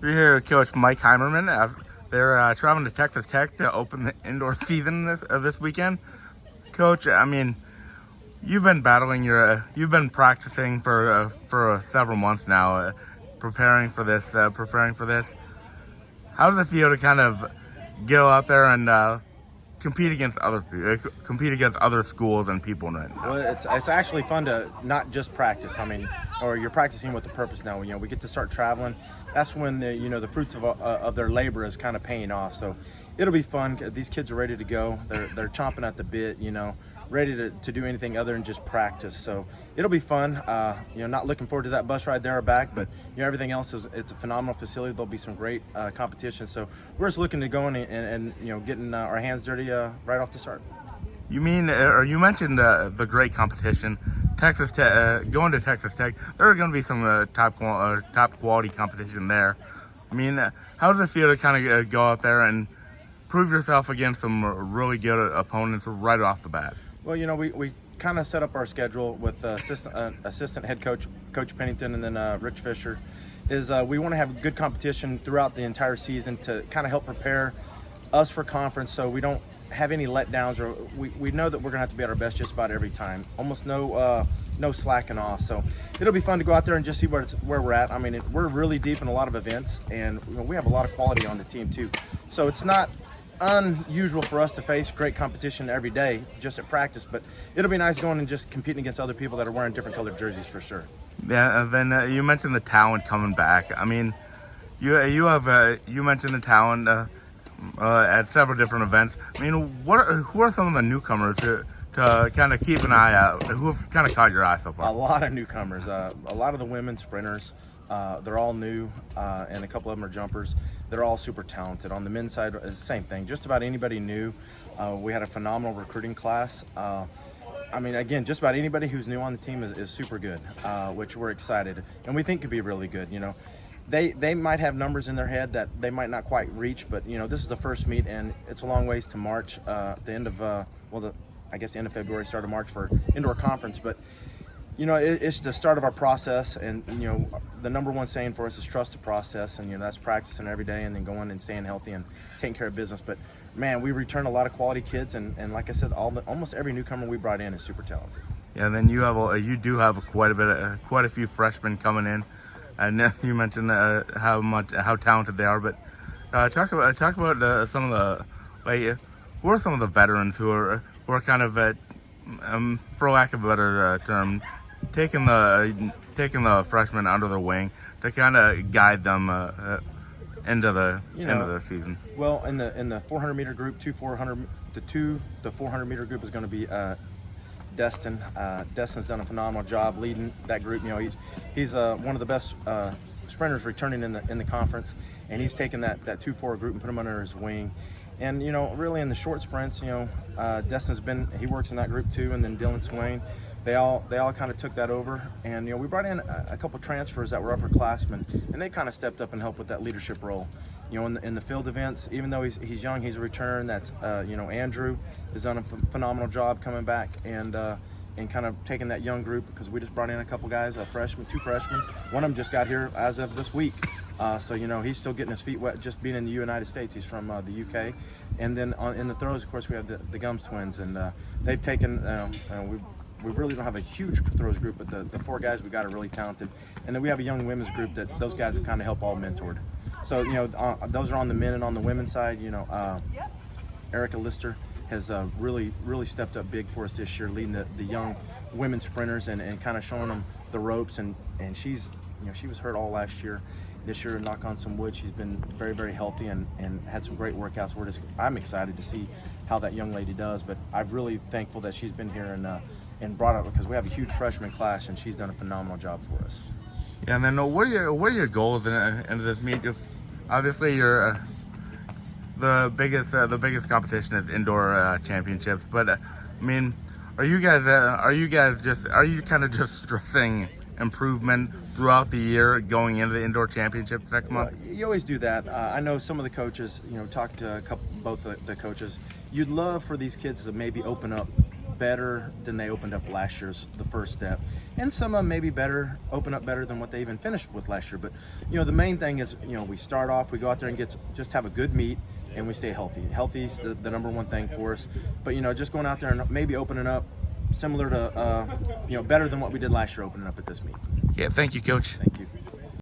We're here with Coach Mike Heimerman. They're traveling to Texas Tech to open the indoor season this weekend. Coach, I mean, you've been you've been practicing for several months now, preparing for this. How does it feel to kind of go out there and compete against other schools and people? Well, it's actually fun to not just practice. I mean, or you're practicing with a purpose now. We get to start traveling. That's when the fruits of their labor is kind of paying off. So it'll be fun. These kids are ready to go. They're chomping at the bit. Ready to do anything other than just practice. So it'll be fun. Not looking forward to that bus ride there or back, but everything else it's a phenomenal facility. There'll be some great competition. So we're just looking to go in and getting our hands dirty right off the start. You mean, or you mentioned the great competition. Texas Tech, going to Texas Tech, there are going to be some top quality competition there. I mean, how does it feel to kind of go out there and prove yourself against some really good opponents right off the bat? Well, we kind of set up our schedule with assistant head coach, Coach Pennington, and then Rich Fisher. We want to have good competition throughout the entire season to kind of help prepare us for conference, so we don't have any letdowns, or we know that we're gonna have to be at our best just about every time. Almost no slacking off. So it'll be fun to go out there and just see where we're at. I mean, we're really deep in a lot of events, and we have a lot of quality on the team too. So it's not unusual for us to face great competition every day just at practice, but it'll be nice going and just competing against other people that are wearing different colored jerseys for sure. Yeah, and then you mentioned the talent coming back. I mean, you mentioned the talent at several different events. I mean, who are some of the newcomers to kind of keep an eye out? Who have kind of caught your eye so far? A lot of newcomers. A lot of the women sprinters. They're all new, and a couple of them are jumpers. They're all super talented. On the men's side, it's the same thing. Just about anybody new. We had a phenomenal recruiting class. I mean, again, just about anybody who's new on the team is super good, which we're excited, and we think could be really good. They might have numbers in their head that they might not quite reach, but this is the first meet, and it's a long ways to March. The end of I guess the end of February, start of March for indoor conference, but it's the start of our process, and the number one saying for us is trust the process, and that's practicing every day and then going and staying healthy and taking care of business. But man, we return a lot of quality kids, and like I said, almost every newcomer we brought in is super talented. Yeah, and then you do have quite a few freshmen coming in. And you mentioned how talented they are, but talk about some of the who are some of the veterans who are kind of for lack of a better term, taking the freshmen under their wing to kind of guide them into the season. Well, in the 400 meter group, the 400 meter group is going to be Destin. Destin's done a phenomenal job leading that group. He's one of the best sprinters returning in the conference, and he's taken that 2-4 group and put them under his wing. And really in the short sprints, he works in that group too, and then Dylan Swain, they all kind of took that over. And we brought in a couple transfers that were upperclassmen, and they kind of stepped up and helped with that leadership role. In the field events, even though he's young, he's a return. That's Andrew has done a phenomenal job coming back and kind of taking that young group, because we just brought in a couple guys, two freshmen. One of them just got here as of this week, so he's still getting his feet wet just being in the United States. He's from the UK. And then in the throws, of course, we have the Gums twins, and they've taken. We really don't have a huge throws group, but the 4 guys we got are really talented. And then we have a young women's group that those guys have kind of helped all mentored. So those are on the men, and on the women's side, Erica Lister has really stepped up big for us this year, leading the young women sprinters and kind of showing them the ropes. And she's she was hurt all last year. This year, knock on some wood, she's been very, very healthy and had some great workouts. I'm excited to see how that young lady does, but I'm really thankful that she's been here and brought up, because we have a huge freshman class, and she's done a phenomenal job for us. Yeah, and then what are your goals into this meet? Obviously, you're the biggest competition is indoor championships, but I mean, are you kind of just stressing improvement throughout the year going into the indoor championships next month? You always do that. I know some of the coaches, talked to both the coaches. You'd love for these kids to maybe open up better than they opened up last year's the first step, and some of them maybe open up better than what they even finished with last year. But the main thing is we start off, we go out there and just have a good meet, and we stay healthy. Healthy's the number one thing for us. But just going out there and maybe opening up similar to better than what we did last year opening up at this meet. Yeah, thank you, Coach. Thank you.